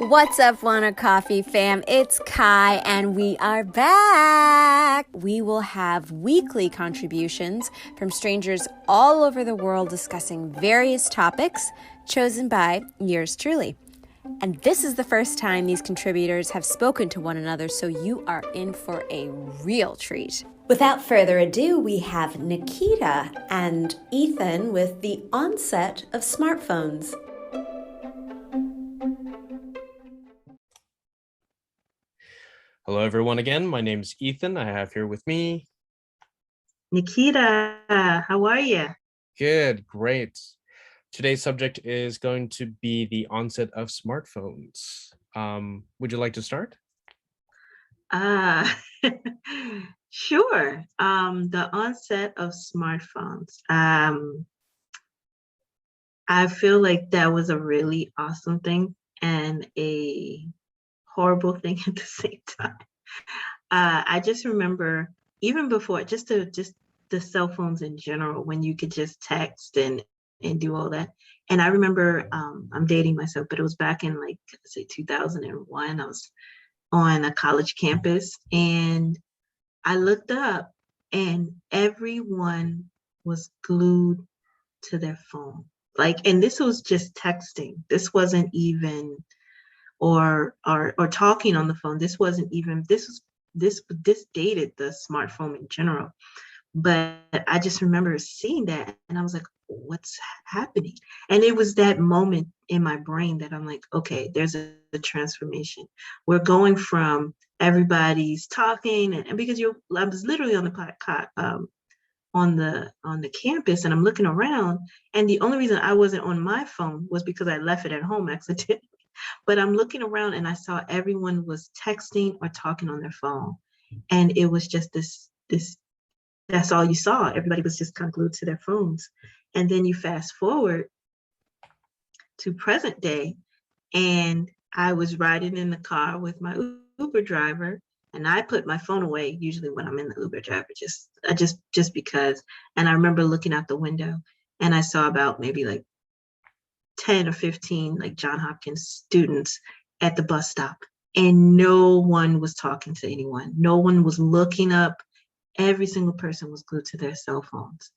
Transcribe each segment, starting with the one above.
What's up, Wanna Coffee fam? It's Kai, and we are back. We will have weekly contributions from strangers all over the world discussing various topics chosen by yours truly. And this is the first time these contributors have spoken to one another, so you are in for a real treat. Without further ado, we have Nikita and Ethan with the onset of smartphones. Hello, everyone. Again, my name is Ethan. I have here with me. Nikita, how are you? Good, great. Today's subject is going to be the onset of smartphones. Would you like to start? Sure. The onset of smartphones. I feel like that was a really awesome thing and a horrible thing at the same time. I just remember even before just the cell phones in general, when you could just text and do all that. And I remember I'm dating myself, but it was back in like say 2001. I was on a college campus and I looked up and everyone was glued to their phone. Like, and this was just texting. This wasn't even or talking on the phone. This wasn't even this dated the smartphone in general. But I just remember seeing that and I was like, what's happening? And it was that moment in my brain that I'm like, okay, there's a transformation. We're going from everybody's talking and because I was literally on the campus and I'm looking around, and the only reason I wasn't on my phone was because I left it at home accidentally. But I'm looking around and I saw everyone was texting or talking on their phone. And it was just this that's all you saw. Everybody was just kind of glued to their phones. And then you fast forward to present day, and I was riding in the car with my Uber driver, and I put my phone away usually when I'm in the Uber driver, just because. And I remember looking out the window and I saw about maybe like 10 or 15 like John Hopkins students at the bus stop, and no one was talking to anyone. No one was looking up. Every single person was glued to their cell phones.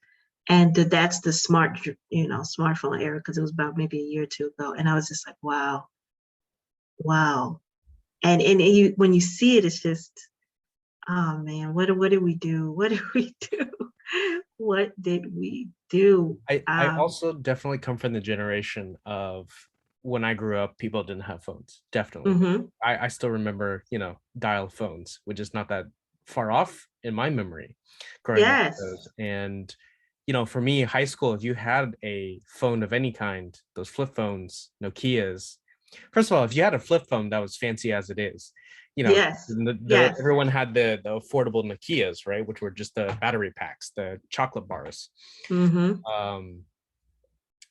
And that's the smartphone era, because it was about maybe a year or two ago. And I was just like, wow. And when you see it, it's just, oh man, what did we do? What did we do? What did we do? I also definitely come from the generation of when I grew up, people didn't have phones. Definitely. Mm-hmm. I still remember, dial phones, which is not that far off in my memory growing up. And, for me, high school, if you had a phone of any kind, those flip phones, Nokias, first of all, if you had a flip phone that was fancy as it is, Yes. Everyone had the affordable Nokias, right? Which were just the battery packs, the chocolate bars, Mm-hmm.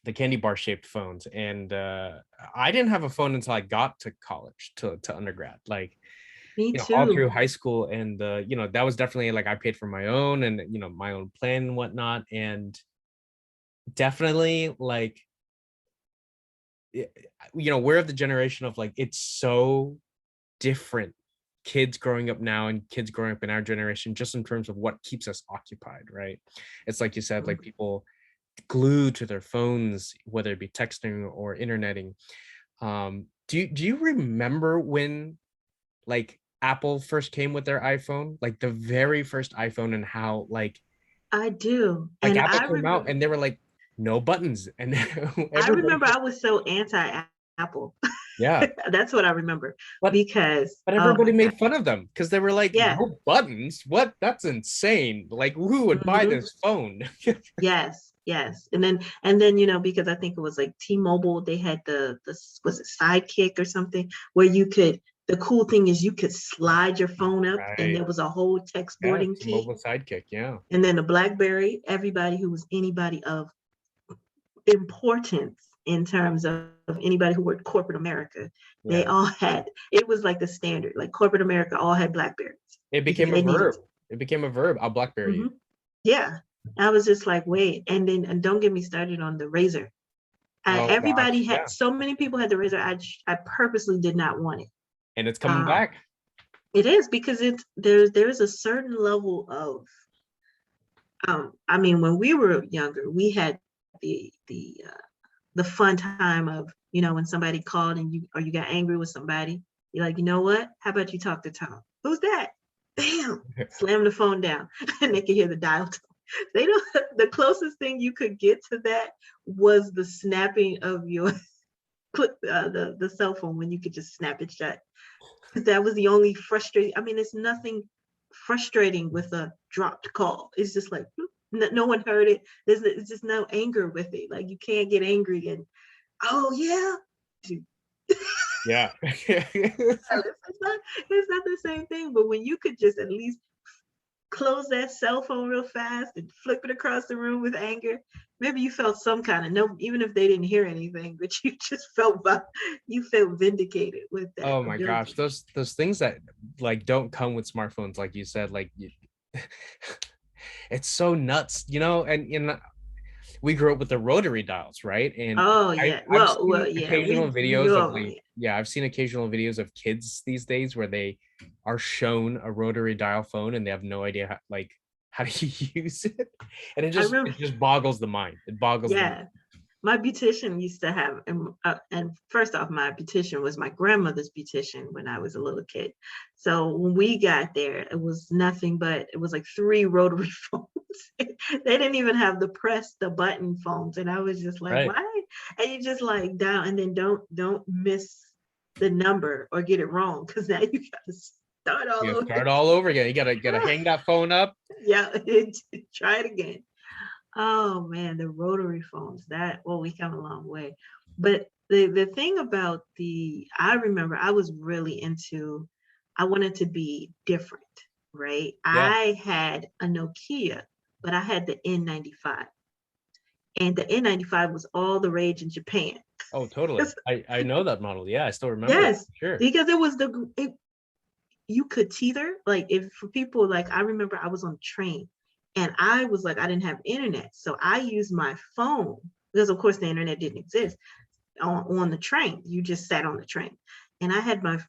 the candy bar shaped phones. And I didn't have a phone until I got to college, to undergrad. Like, Me too. all through high school. And, that was definitely like I paid for my own and, my own plan and whatnot. And definitely like, we're of the generation of like, it's so different, kids growing up now and kids growing up in our generation, just in terms of what keeps us occupied, right? It's like you said, like people glued to their phones, whether it be texting or interneting. Do you remember when like Apple first came with their iPhone, like the very first iPhone, and how like I do. like And Apple came out and they were like no buttons, and I remember I was so anti-Apple. Yeah. That's what I remember. But everybody made fun of them because they were like, no buttons? What? That's insane. Like, who would buy this phone? Yes. And then, because I think it was like T-Mobile, they had the was it Sidekick or something, where the cool thing is you could slide your phone up, right, and there was a whole text boarding key. T-Mobile Sidekick, yeah. And then the BlackBerry, everybody who was anybody of importance in terms of anybody who worked corporate America, they all had, it was like the standard, like corporate America all had Blackberries. It became a verb. It became a verb. I'll Blackberry you. Yeah. I was just like, wait. And don't get me started on the Razor. Oh Everybody gosh, had, yeah. so many people had the razor. I purposely did not want it. And it's coming back. It is, because there's a certain level of I mean, when we were younger, we had the fun time of, when somebody called and you got angry with somebody, you're like, you know what? How about you talk to Tom? Who's that? Bam! Slam the phone down, and they can hear the dial tone. They don't. The closest thing you could get to that was the snapping of your the cell phone, when you could just snap it shut. That was the only frustrating. I mean, it's nothing frustrating with a dropped call. It's just like no one heard it. It's just no anger with it. Like, you can't get angry and, oh yeah. Yeah. It's not the same thing. But when you could just at least close that cell phone real fast and flip it across the room with anger, maybe you felt some kind of, no, even if they didn't hear anything, but you just felt vindicated with that Oh my ability. gosh, those things that like don't come with smartphones, like you said, like it's so nuts, and we grew up with the rotary dials, right? And Oh I've, yeah. I've Well, seen yeah. occasional We videos of all, like, yeah, I've seen occasional videos of kids these days where they are shown a rotary dial phone and they have no idea how to use it, and I it remember. just boggles the mind. It boggles the mind. Yeah. My beautician used to have, and first off, my beautician was my grandmother's beautician when I was a little kid. So when we got there, it was nothing but, it was like 3 rotary phones. They didn't even have the press the button phones, and I was just like, Right. why? And you just like dial, and then don't miss the number or get it wrong, because now you got to start all You over. start all over again. You gotta hang that phone up. Yeah, try it again. Oh man, the rotary phones, we come a long way. But the thing about I remember I was really into, I wanted to be different, right? Yeah. I had a Nokia, but I had the N95. And the N95 was all the rage in Japan. Oh, totally. I know that model. Yeah, I still remember it. Yes, Sure. because it was you could tether, like, if for people, like, I remember I was on a train and I was like, I didn't have internet, so I used my phone, because of course the internet didn't exist on the train. You just sat on the train, and I had my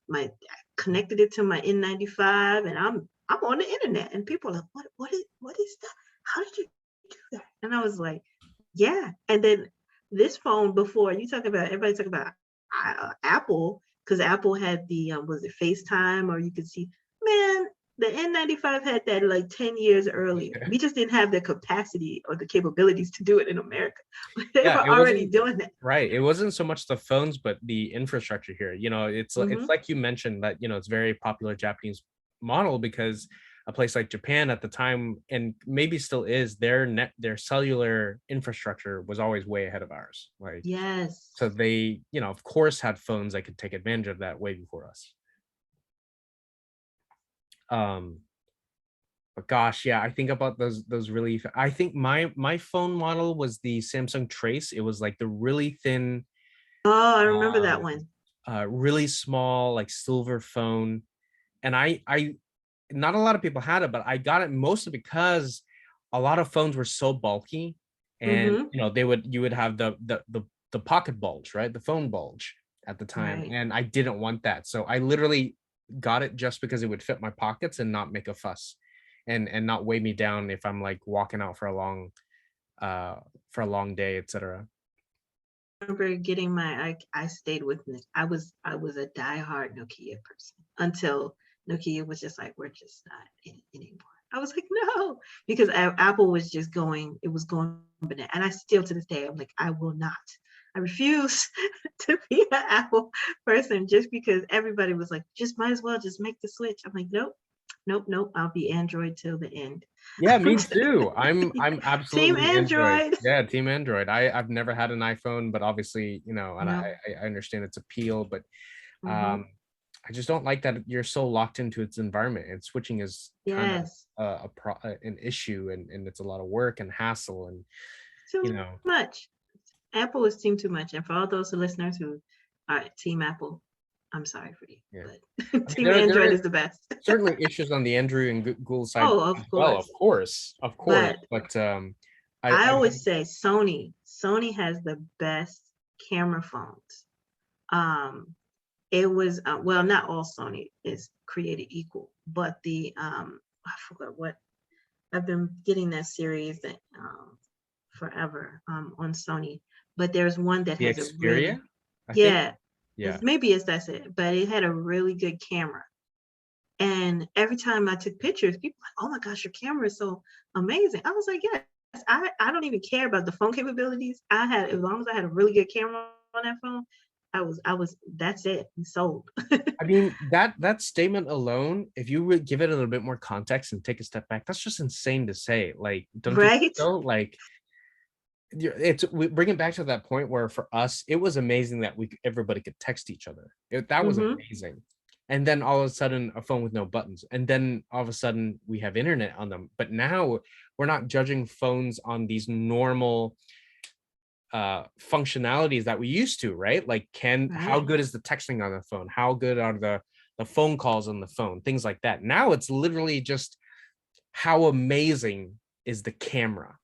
connected it to my N95, and I'm on the internet, and people are like, what is that? How did you do that? And I was like, yeah. And then this phone, before you talk about, everybody talk about Apple, because Apple had the was it FaceTime, or you could see, man, the N95 had that like 10 years earlier. We just didn't have the capacity or the capabilities to do it in America. They Yeah, were it already wasn't doing that. right. It wasn't so much the phones, but the infrastructure here. It's like you mentioned that, it's very popular Japanese model because a place like Japan at the time, and maybe still is, their cellular infrastructure was always way ahead of ours. Like, Yes. so they, of course, had phones that could take advantage of that way before us. But gosh, yeah, I think about those really. I think my phone model was the Samsung Trace. It was like the really thin, Oh, I remember that um, one. really small, like silver phone. And I not a lot of people had it, but I got it mostly because a lot of phones were so bulky, and Mm-hmm. you would have the pocket bulge, right? The phone bulge at the time, Right. and I didn't want that, so I literally got it just because it would fit my pockets and not make a fuss, and not weigh me down if I'm like walking out for a long day, etc. I remember getting I stayed with Nick. I was a diehard Nokia person until Nokia was just like, we're just not in it anymore. I was like, no, because Apple was just going, it was going banana. And I still, to this day, I'm like, I will not. I refuse to be an Apple person, just because everybody was like, just might as well just make the switch. I'm like, nope, nope, nope. I'll be Android till the end. Yeah, me too. I'm Team absolutely Android. Android. Yeah, team Android. I've never had an iPhone, but obviously, and No. I understand its appeal, but Mm-hmm. I just don't like that you're so locked into its environment, and switching is kind of Yes. an issue, and it's a lot of work and hassle, and Too you know, much. Apple is team too much. And for all those listeners who are team Apple, I'm sorry for you, yeah. but I mean, team there Android are is the best. certainly issues on the Android and Google side Oh, of as well, course. of course, But but I I always say Sony has the best camera phones. It was well, not all Sony is created equal, but the I forgot what, I've been getting that series that forever on Sony, but there's one that The has a really, Xperia, I think. yeah, Yeah. maybe that's it, but it had a really good camera. And every time I took pictures, people were like, oh my gosh, your camera is so amazing. I was like, yes, I don't even care about the phone capabilities. As long as I had a really good camera on that phone, that's it. I'm sold. I mean, that statement alone, if you would give it a little bit more context and take a step back, that's just insane to say. Like, don't you think Right? so? Like, we bring it back to that point where for us, it was amazing that everybody could text each other. That was Mm-hmm. amazing. And then all of a sudden, a phone with no buttons, and then all of a sudden we have internet on them. But now we're not judging phones on these normal functionalities that we used to, right? Like, how good is the texting on the phone? How good are the phone calls on the phone? Things like that. Now it's literally just how amazing is the camera,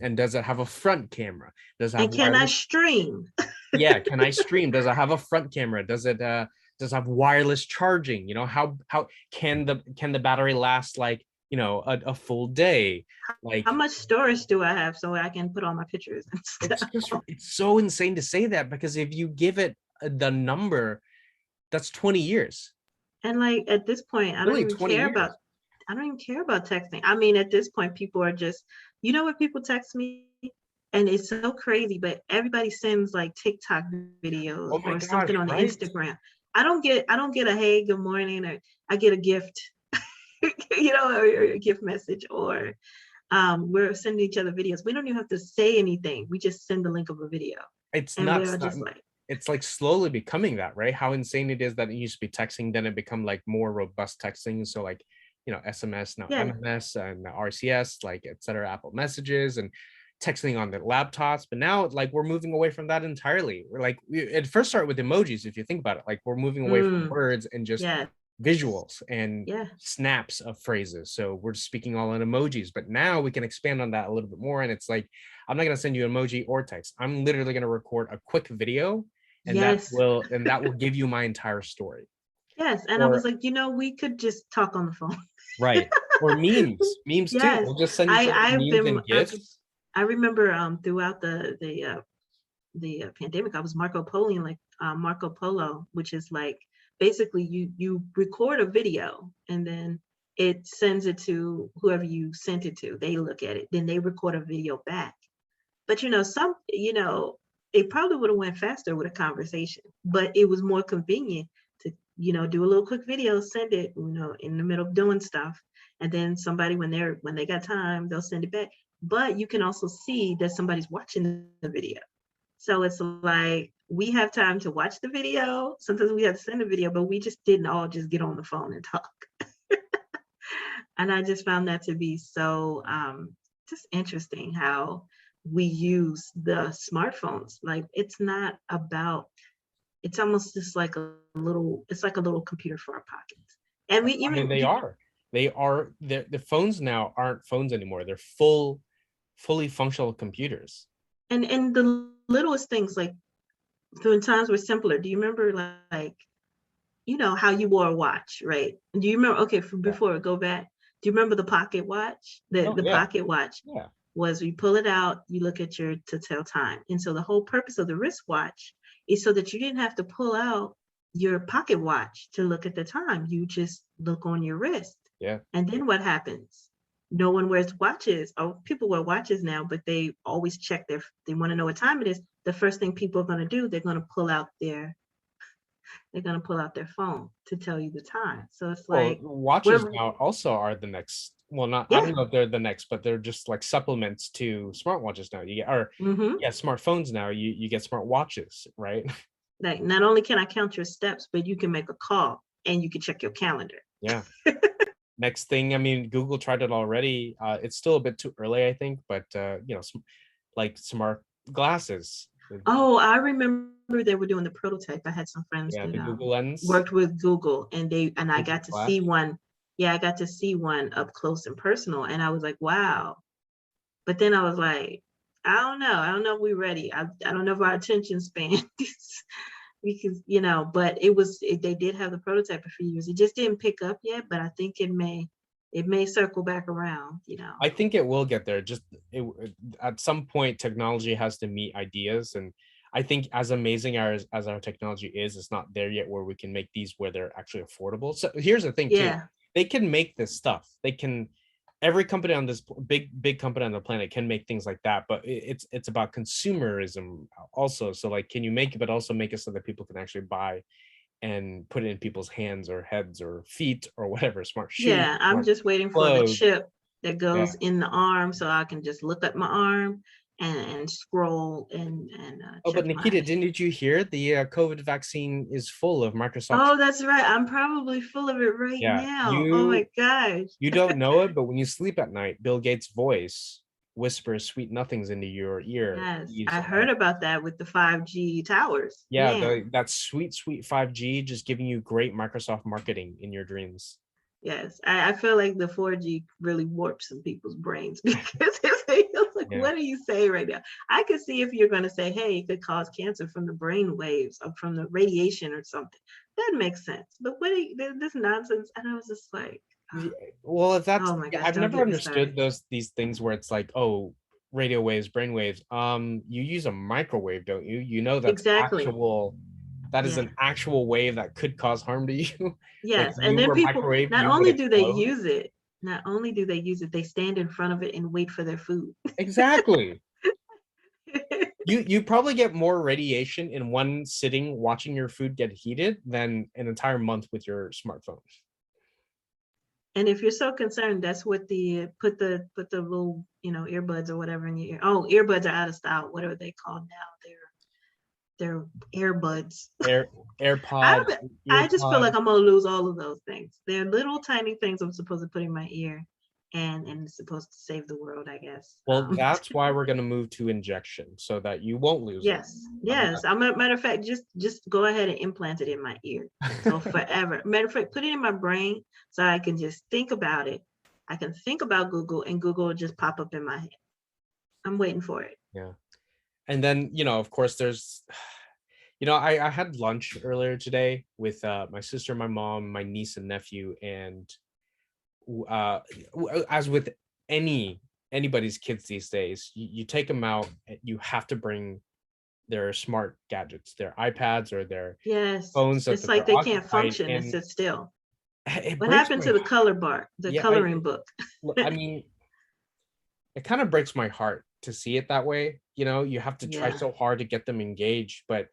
and does it have a front camera? Does it have And can I stream? Yeah, can I stream? Does it have a front camera? Does it have wireless charging? You know, how can the battery last, like, you know, a full day? Like, How much storage do I have so I can put all my pictures and stuff? it's so insane to say that, because if you give it the number, that's 20 years. And like at this point, I don't Really, even 20 care years. about texting. I mean, at this point, people are just, you know what, people text me, and it's so crazy, but everybody sends like TikTok videos Oh my or something gosh, on the right? Instagram. I don't get a hey, good morning, or I get a gift, you know, or a gift message, or we're sending each other videos. We don't even have to say anything. We just send the link of a video. It's And nuts. we're just like, It's like slowly becoming that, right? How insane it is that it used to be texting, then it become like more robust texting. So like, you know, SMS, now yeah, MMS and RCS, like, etc., Apple Messages, and texting on the laptops. But now, like, we're moving away from that entirely. We're like, it first started with emojis, if you think about it. Like, we're moving away from words and just yeah, visuals and yeah. snaps of phrases. So we're speaking all in emojis, but now we can expand on that a little bit more. And it's like, I'm not going to send you emoji or text. I'm literally going to record a quick video, and Yes. that will give you my entire story. Yes. And I was like, you know, we could just talk on the phone. Right. Or memes too. Yes. We'll just send each other memes and gifs. I remember throughout the pandemic, I was Marco Polo, which is like basically you record a video and then it sends it to whoever you sent it to. They look at it, then they record a video back. But it probably would have went faster with a conversation, but it was more convenient to, do a little quick video, send it, in the middle of doing stuff. And then somebody, when they got time, they'll send it back. But you can also see that somebody's watching the video. So it's like, we have time to watch the video. Sometimes we have to send a video, but we just didn't all just get on the phone and talk. And I just found that to be so just interesting how we use the smartphones. Like, it's almost just like it's like a little computer for our pockets. And we even, the phones now aren't phones anymore. They're fully functional computers. And the littlest things, like, when times were simpler. Do you remember, like, how you wore a watch, right? Do you remember, before we go back, do you remember the pocket watch? Pocket watch was, you pull it out, you look at to tell time. And so the whole purpose of the wristwatch is so that you didn't have to pull out your pocket watch to look at the time. You just look on your wrist. Yeah. And then what happens? No one wears watches. Oh, people wear watches now, but they always check they want to know what time it is. The first thing people are going to do, they're going to pull out their phone to tell you the time. So it's like, watches now also are the next. Well, I don't know if they're the next, but they're just like supplements to smartwatches now. You get, smartphones now. You get smartwatches, right? Like, not only can I count your steps, but you can make a call and you can check your calendar. Yeah. Next thing, I mean, Google tried it already. It's still a bit too early, I think, but like smart glasses. Oh, I remember they were doing the prototype. I had some friends that the Google Lens worked with Google, and I got to see one. Yeah, I got to see one up close and personal, and I was like, wow. But then I was like, I don't know. I don't know if we're ready. I don't know if our attention span because but they did have the prototype a few years. It just didn't pick up yet, but I think it may circle back around. I think it will get there. At some point, technology has to meet ideas, and I think as amazing as our technology is, it's not there yet where we can make these where they're actually affordable. So here's the thing too: Yeah. they can make this stuff. Every company on this big company on the planet can make things like that, but it's about consumerism also. So like, can you make it, but also make it so that people can actually buy and put it in people's hands or heads or feet or whatever, smart shoes. Yeah, I'm smart just waiting for the clothes. chip that Yeah. goes in the arm so I can just look at my arm and scroll and Oh, but check Nikita, my. didn't you hear the COVID vaccine is full of Microsoft? Oh, that's right. I'm probably full of it right Yeah, now. Oh my gosh. You don't know it, but when you sleep at night, Bill Gates' voice whispers sweet nothings into your ear. Yes, He's I heard about that with the 5G towers. Yeah, Man. that sweet 5G just giving you great Microsoft marketing in your dreams. Yes, I feel like the 4G really warped some people's brains because it's like, Yeah. what are you saying right now? I could see if you're going to say, hey, it could cause cancer from the brain waves or from the radiation or something. That makes sense. But this nonsense, and I was just like, well, if that's, oh my gosh, I've don't never get me understood started. these things where it's like, oh, radio waves, brain waves. You use a microwave, don't you? You know that's Exactly. actual. That is Yeah. an actual wave that could cause harm to you. Yes, Like and you then were people, microwave, not you would only do they explode. use it, they stand in front of it and wait for their food. Exactly. You probably get more radiation in one sitting watching your food get heated than an entire month with your smartphone. And if you're so concerned, that's what put the little earbuds or whatever in your ear. Oh, earbuds are out of style. What are they called now? They're earbuds. AirPods. I just feel like I'm gonna lose all of those things. They're little tiny things I'm supposed to put in my ear, and it's supposed to save the world, I guess. Well, that's why we're gonna move to injection so that you won't lose yes, it. Yes. Matter of fact, just go ahead and implant it in my ear. So forever. Matter of fact, put it in my brain so I can just think about it. I can think about Google, and Google will just pop up in my head. I'm waiting for it. Yeah. And then, of course, there's, I had lunch earlier today with my sister, my mom, my niece and nephew, and as with anybody's kids these days, you take them out, you have to bring their smart gadgets, their iPads or their phones. It's like they can't function and sit still. What happened to the color bar, the coloring book? I mean, it kind of breaks my heart to see it that way. You have to try so hard to get them engaged, but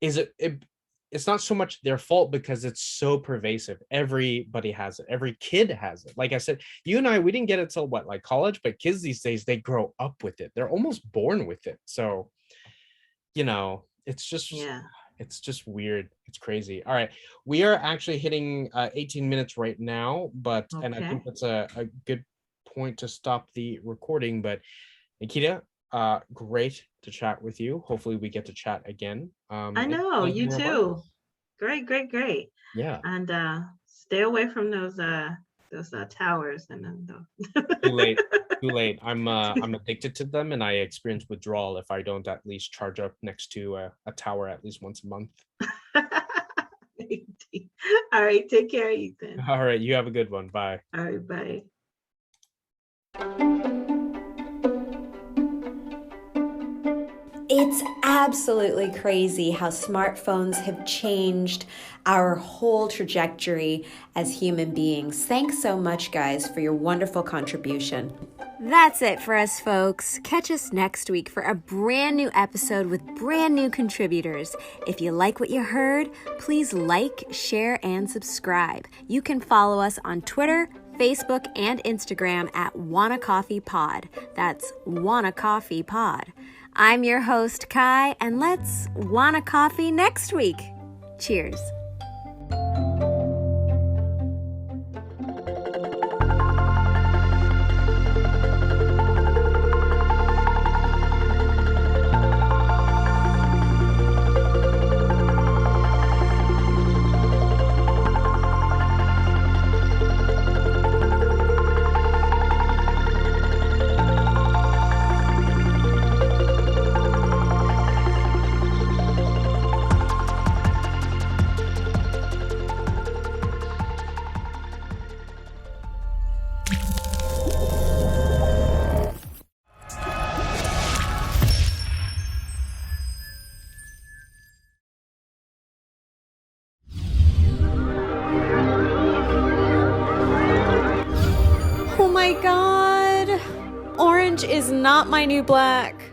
it's not so much their fault because it's so pervasive. Everybody has it. Every kid has it. Like I said, you and I, we didn't get it till like college, but kids these days, they grow up with it. They're almost born with it. So, it's just weird. It's crazy. All right. We are actually hitting 18 minutes right now, and I think that's a good point to stop the recording. But Nikita, great to chat with you. Hopefully we get to chat again. I know, you too. Great. Yeah. And stay away from those towers and Too late. I'm addicted to them, and I experience withdrawal if I don't at least charge up next to a tower at least once a month. All right, take care, Ethan. All right, you have a good one. Bye. All right, bye. It's absolutely crazy how smartphones have changed our whole trajectory as human beings. Thanks so much, guys, for your wonderful contribution. That's it for us, folks. Catch us next week for a brand new episode with brand new contributors. If you like what you heard, please like, share, and subscribe. You can follow us on Twitter, Facebook, and Instagram at WannaCoffeePod. That's WannaCoffeePod. I'm your host, Kai, and let's wanna coffee next week. Cheers. Orange is not my new black.